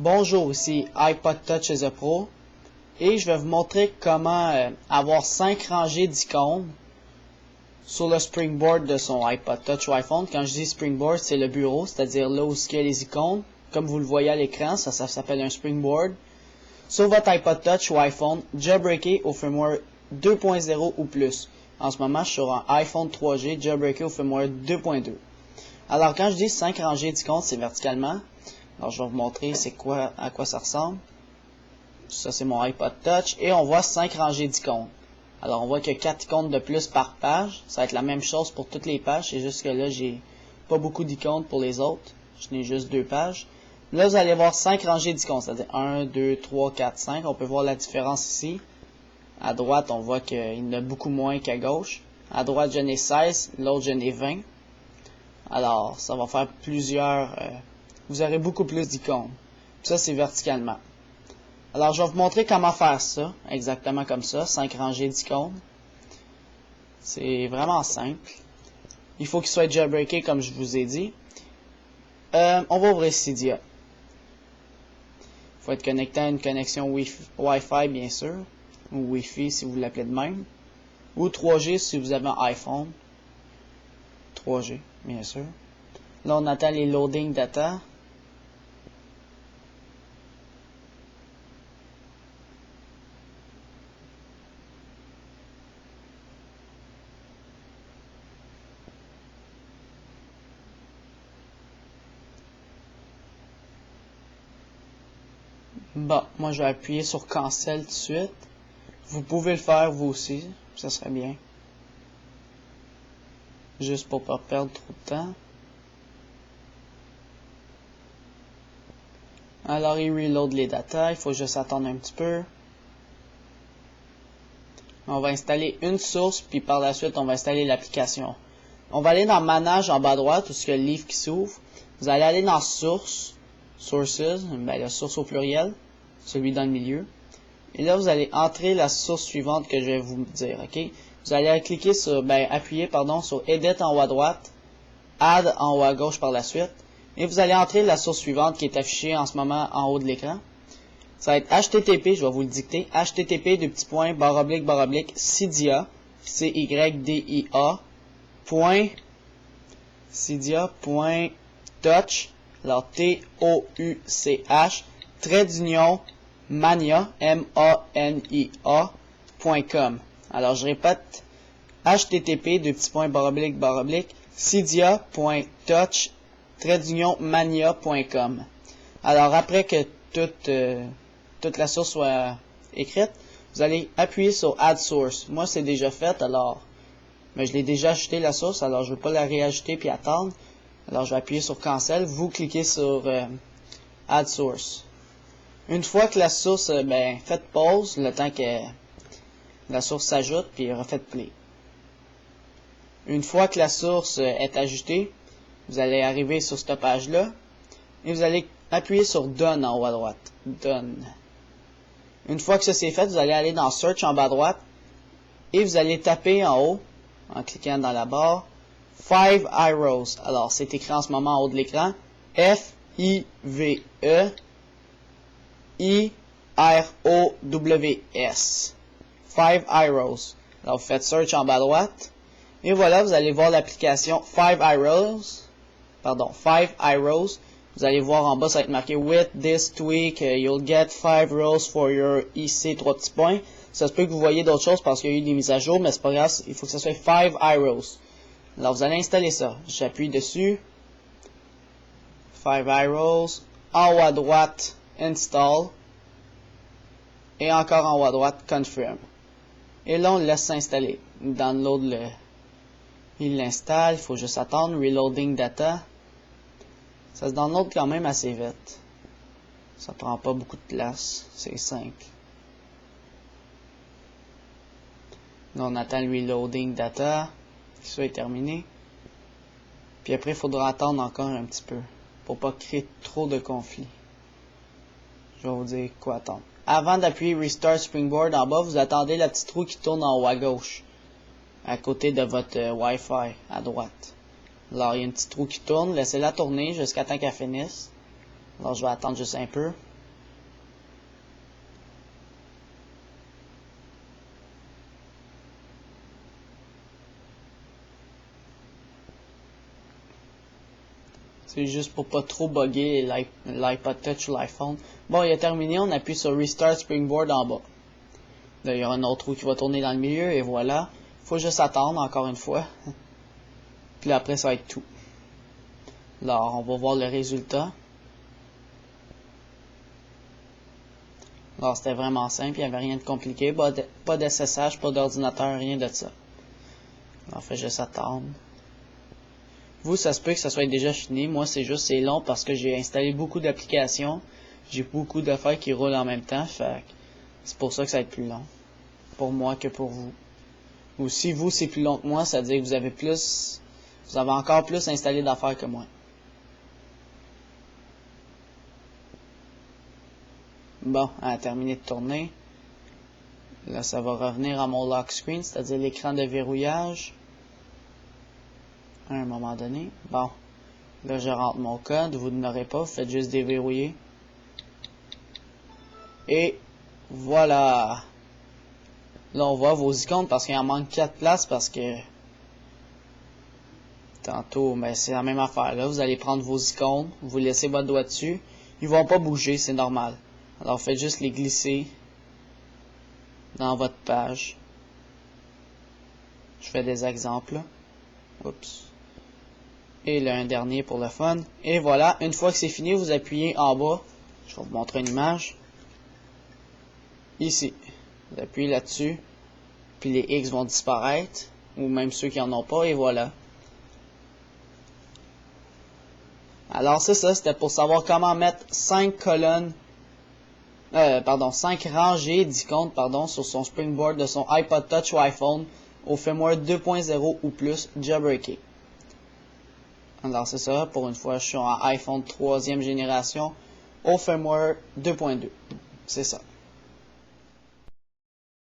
Bonjour, ici iPod Touch is a Pro et je vais vous montrer comment avoir 5 rangées d'icônes sur le Springboard de son iPod Touch ou iPhone. Quand je dis Springboard, c'est le bureau, c'est-à-dire là où il y a les icônes. Comme vous le voyez à l'écran, ça s'appelle un Springboard. Sur votre iPod Touch ou iPhone, jailbreaké au firmware 2.0 ou plus. En ce moment, je suis sur un iPhone 3G jailbreaké au firmware 2.2. Alors quand je dis 5 rangées d'icônes, c'est verticalement. Alors je vais vous montrer à quoi ça ressemble. Ça c'est mon iPod Touch et on voit 5 rangées d'icônes. Alors on voit qu'il y a 4 icônes de plus par page. Ça va être la même chose pour toutes les pages. C'est juste que là j'ai pas beaucoup d'icônes pour les autres. Je n'ai juste 2 pages. Là vous allez voir 5 rangées d'icônes. C'est-à-dire 1, 2, 3, 4, 5. On peut voir la différence ici. À droite on voit qu'il y en a beaucoup moins qu'à gauche. À droite j'en ai 16. L'autre j'en ai 20. Alors ça va faire plusieurs... vous aurez beaucoup plus d'icônes. Ça, c'est verticalement. Alors, je vais vous montrer comment faire ça, exactement comme ça, 5 rangées d'icônes. C'est vraiment simple. Il faut qu'il soit jailbreaké, comme je vous ai dit. On va ouvrir Cydia. Il faut être connecté à une connexion Wi-Fi, bien sûr, ou Wi-Fi si vous l'appelez de même, ou 3G si vous avez un iPhone. 3G, bien sûr. Là, on attend les loading data. Bon, moi je vais appuyer sur Cancel tout de suite. Vous pouvez le faire vous aussi, ça serait bien. Juste pour pas perdre trop de temps. Alors il reload les datas, il faut juste attendre un petit peu. On va installer une source, puis par la suite on va installer l'application. On va aller dans Manage en bas à droite, où il y a le livre qui s'ouvre. Vous allez aller dans Sources, ben la source au pluriel, celui dans le milieu. Et là vous allez entrer la source suivante que je vais vous dire, ok? Vous allez cliquer sur, appuyer sur Edit en haut à droite, Add en haut à gauche par la suite. Et vous allez entrer la source suivante qui est affichée en ce moment en haut de l'écran. Ça va être HTTP, je vais vous le dicter, http://cydia, C-Y-D-I-A, cydia.touch, alors T-O-U-C-H, mania, M-A-N-I-A.com. Alors je répète, http://cydia.touch, mania.com. Alors après que toute la source soit écrite, vous allez appuyer sur Add Source. Moi c'est déjà fait, alors mais je l'ai déjà ajouté la source, alors je ne vais pas la réajouter puis attendre. Alors je vais appuyer sur Cancel, vous cliquez sur Add Source. Une fois que la source, faites pause, le temps que la source s'ajoute, puis refaites play. Une fois que la source est ajoutée, vous allez arriver sur cette page-là, et vous allez appuyer sur Done en haut à droite. Done. Une fois que ça c'est fait, vous allez aller dans Search en bas à droite, et vous allez taper en haut, en cliquant dans la barre, 5 Arrows. Alors, c'est écrit en ce moment en haut de l'écran, F-I-V-E-I-R-O-W-S. 5 Arrows. Alors, vous faites Search en bas à droite, et voilà, vous allez voir l'application 5 Arrows. Vous allez voir en bas, ça va être marqué With this tweak, you'll get 5 rows for your EC 3 petits points. Ça se peut que vous voyez d'autres choses parce qu'il y a eu des mises à jour, mais c'est pas grave, il faut que ça soit 5 arrows. Alors vous allez installer ça. J'appuie dessus. 5 arrows. En haut à droite, Install. Et encore en haut à droite, Confirm. Et là, on le laisse s'installer. Il download il l'installe, il faut juste attendre. Reloading data. Ça se download quand même assez vite. Ça prend pas beaucoup de place. C'est simple. Là, on attend le reloading data. Ça est terminé. Puis après, il faudra attendre encore un petit peu. Pour pas créer trop de conflits. Je vais vous dire quoi attendre. Avant d'appuyer Restart Springboard en bas, vous attendez la petite roue qui tourne en haut à gauche. À côté de votre Wi-Fi, à droite. Alors, il y a une petite roue qui tourne. Laissez-la tourner jusqu'à temps qu'elle finisse. Alors, je vais attendre juste un peu. C'est juste pour pas trop bugger l'iPod Touch ou l'iPhone. Bon, il a terminé, on appuie sur Restart Springboard en bas. Là, il y aura un autre roue qui va tourner dans le milieu, et voilà. Faut juste attendre, encore une fois. Puis après, ça va être tout. Alors, on va voir le résultat. Alors, c'était vraiment simple, il n'y avait rien de compliqué. Pas d'SSH, pas d'ordinateur, rien de ça. Alors, fait juste attendre. Vous, ça se peut que ça soit déjà fini. Moi, c'est long parce que j'ai installé beaucoup d'applications. J'ai beaucoup d'affaires qui roulent en même temps. Fait c'est pour ça que ça va être plus long. Pour moi que pour vous. Ou si vous, c'est plus long que moi, ça veut dire que vous avez encore plus installé d'affaires que moi. Bon, elle a terminé de tourner. Là, ça va revenir à mon lock screen, c'est-à-dire l'écran de verrouillage. À un moment donné. Bon, là, je rentre mon code. Vous n'aurez pas, vous faites juste déverrouiller. Et voilà. Là, on voit vos icônes parce qu'il en manque 4 places parce que tantôt, mais c'est la même affaire. Là, vous allez prendre vos icônes, vous laissez votre doigt dessus. Ils vont pas bouger, c'est normal. Alors, faites juste les glisser dans votre page. Je fais des exemples. Oups. Et là, un dernier pour le fun. Et voilà, une fois que c'est fini, vous appuyez en bas. Je vais vous montrer une image. Ici. Vous appuyez là-dessus. Puis les X vont disparaître. Ou même ceux qui en ont pas. Et voilà. Alors c'est ça, c'était pour savoir comment mettre 5 rangées d'icônes, sur son Springboard de son iPod Touch ou iPhone au firmware 2.0 ou plus jailbreaké. Alors c'est ça, pour une fois je suis en iPhone 3e génération au firmware 2.2. C'est ça.